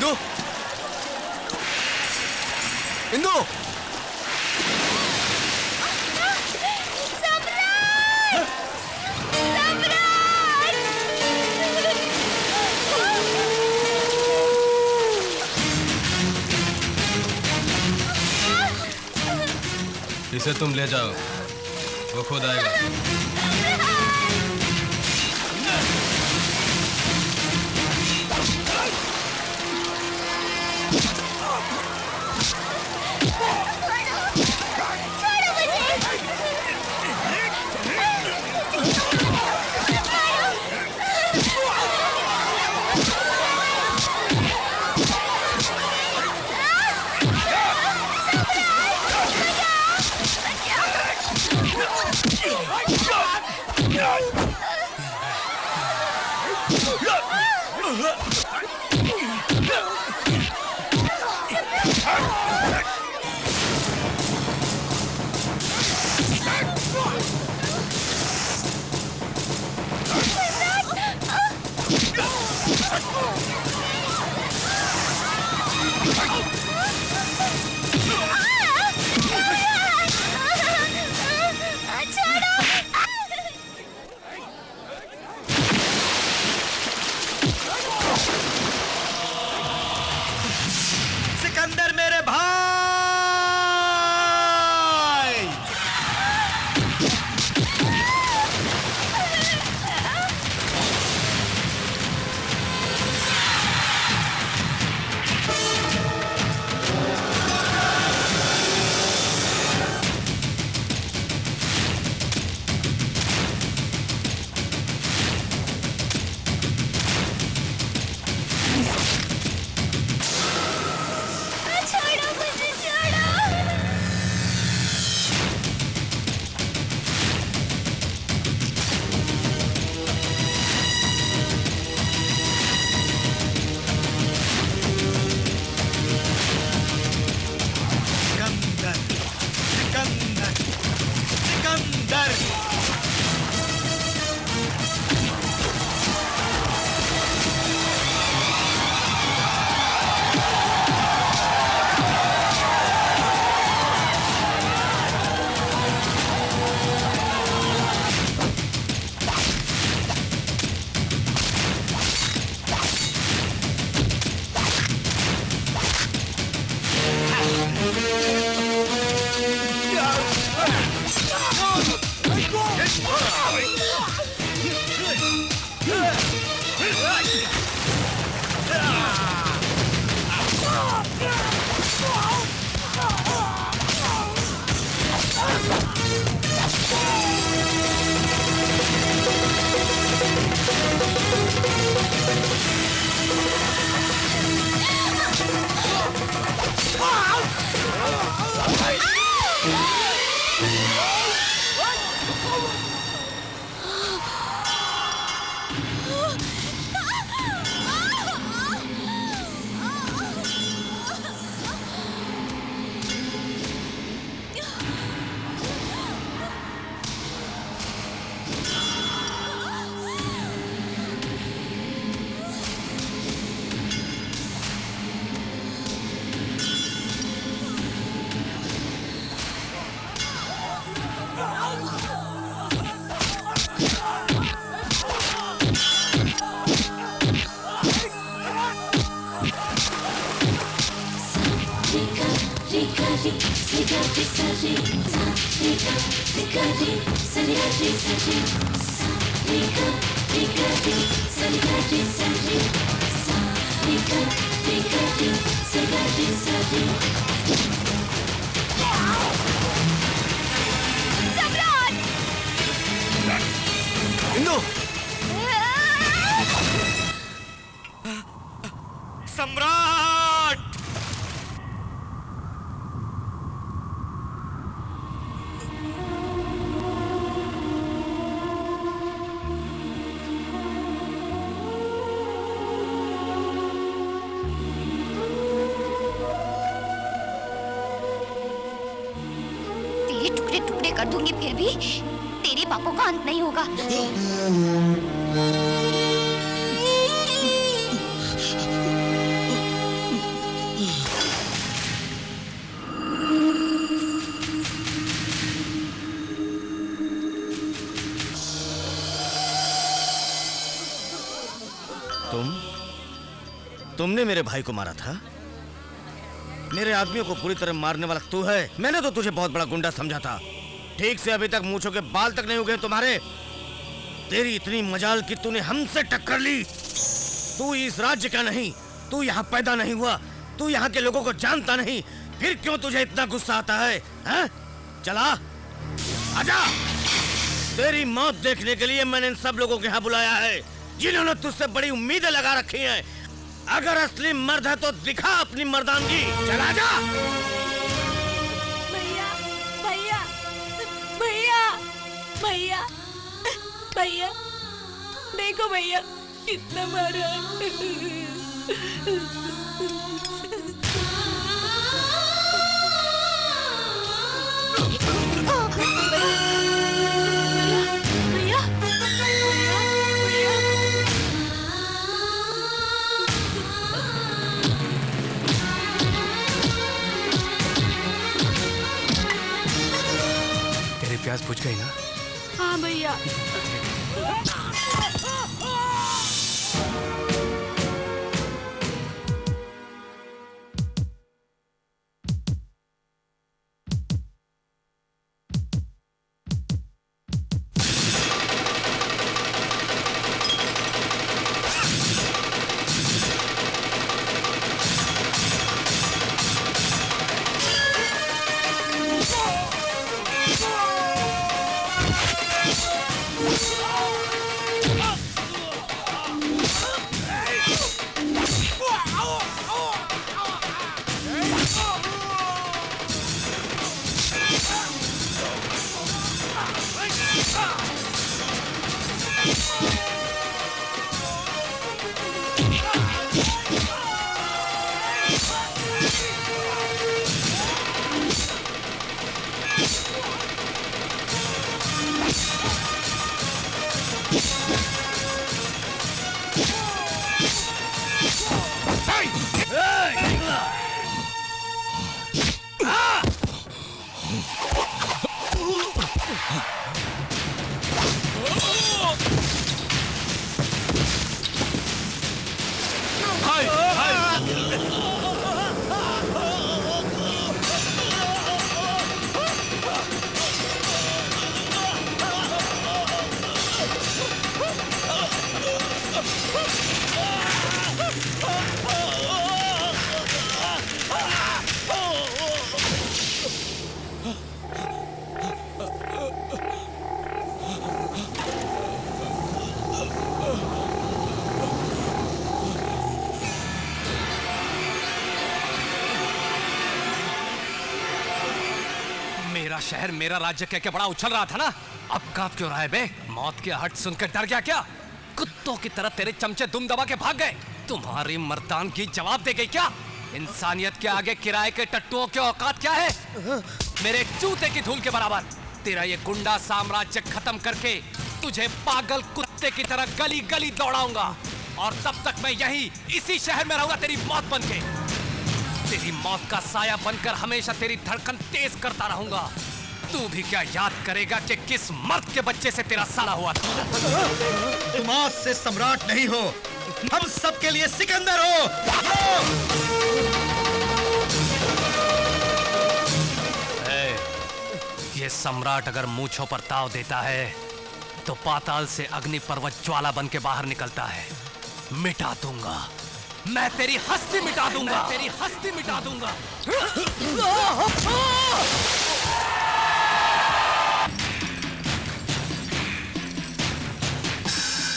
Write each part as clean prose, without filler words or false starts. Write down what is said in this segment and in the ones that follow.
इंदु, इंदु, इसे तुम ले जाओ, वो खुद आएगा। इंदु, सम्राट! तेरे टुकड़े टुकड़े कर दूंगी, फिर भी तेरी पापों का अंत नहीं होगा। तुमने मेरे भाई को मारा था? मेरे आदमियों को पूरी तरह मारने वाला तू है। मैंने तो तुझे बहुत बड़ा गुंडा समझा था। ठीक से अभी तक मूंछों के बाल तक नहीं उगे तुम्हारे। तेरी इतनी मजाल कि तूने हमसे टक्कर ली। तू इस राज्य का नहीं, तू यहाँ पैदा नहीं हुआ, तू यहाँ के लोगों को जानता नहीं, फिर क्यों तुझे इतना गुस्सा आता है? हैं? चला आजा। तेरी मौत देखने के लिए मैंने इन सब लोगों के यहाँ बुलाया है, जिन्होंने तुझसे बड़ी उम्मीदें लगा रखी हैं। अगर असली मर्द है तो दिखा अपनी मर्दानगी। चला जा। भैया भैया भैया भैया भैया, देखो भैया कितना मारा। भैया भैया भैया, तेरी प्यास बुझ गई ना? हाँ भैया। मेरा शहर मेरा राज्य कह के बड़ा उछल रहा था ना, अब कांप क्यों रहा है बे? मौत की आहट सुनकर डर गया क्या? कुत्तों की तरह तेरे चमचे दुम दबा के भाग गए। तुम्हारी मर्दानगी जवाब दे गई क्या? इंसानियत के आगे किराए के टट्टुओं की औकात क्या है? मेरे जूते की धूल के बराबर। तेरा ये गुंडा साम्राज्य खत्म करके तुझे पागल कुत्ते की तरह गली गली दौड़ाऊंगा, और तब तक मैं यही इसी शहर में रहूंगा तेरी मौत बनके। तेरी मौत का साया बनकर हमेशा तेरी धड़कन तेज करता रहूंगा। तू भी क्या याद करेगा कि किस मर्द के बच्चे से तेरा साला हुआ था? तुम आज से सम्राट नहीं हो, हम सबके लिए सिकंदर हो। ये सम्राट अगर मूंछों पर ताव देता है तो पाताल से अग्नि पर्वत ज्वाला बन के बाहर निकलता है। मिटा दूंगा मैं, तेरी हस्ती मिटा दूंगा, तेरी हस्ती मिटा दूंगा।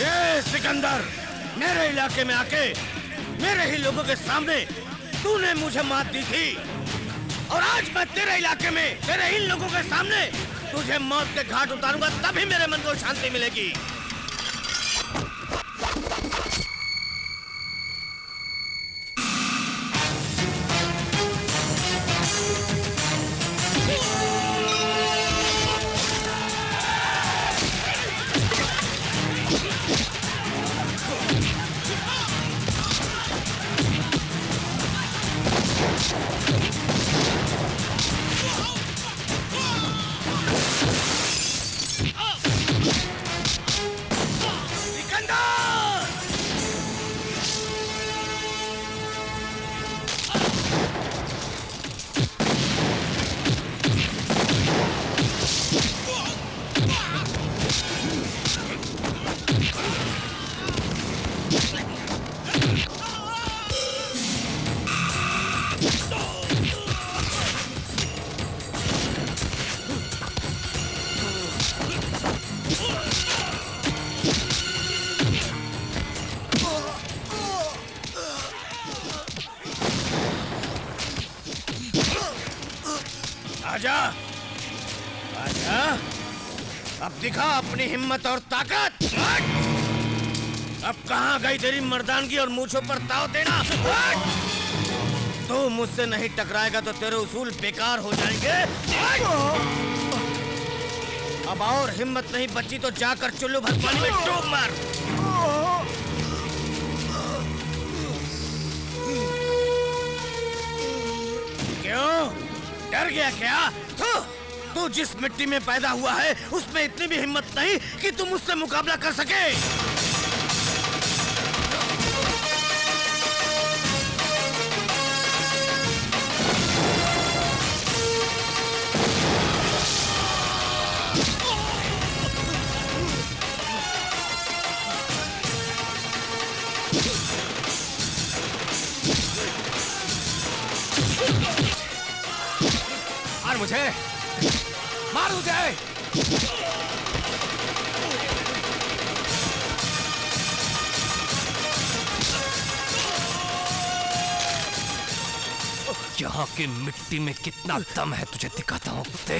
ए सिकंदर, मेरे इलाके में आके मेरे ही लोगों के सामने तूने मुझे मात दी थी, और आज मैं तेरे इलाके में तेरे इन लोगों के सामने तुझे मौत के घाट उतारूंगा, तभी मेरे मन को शांति मिलेगी। आजा, आजा, अब दिखा अपनी हिम्मत और ताकत। अब कहाँ गई तेरी मर्दानगी और मूंछों पर ताव देना? तू मुझसे नहीं टकराएगा तो तेरे उसूल बेकार हो जाएंगे। अब और हिम्मत नहीं बची तो जाकर चुल्लू भर पानी में डूब मार। क्यों? डर गया क्या? तू जिस मिट्टी में पैदा हुआ है उसमें इतनी भी हिम्मत नहीं कि तू मुझसे मुकाबला कर सके। मार मुझे, मार मुझे। यहाँ की मिट्टी में कितना दम है तुझे दिखाता हूँ कुत्ते।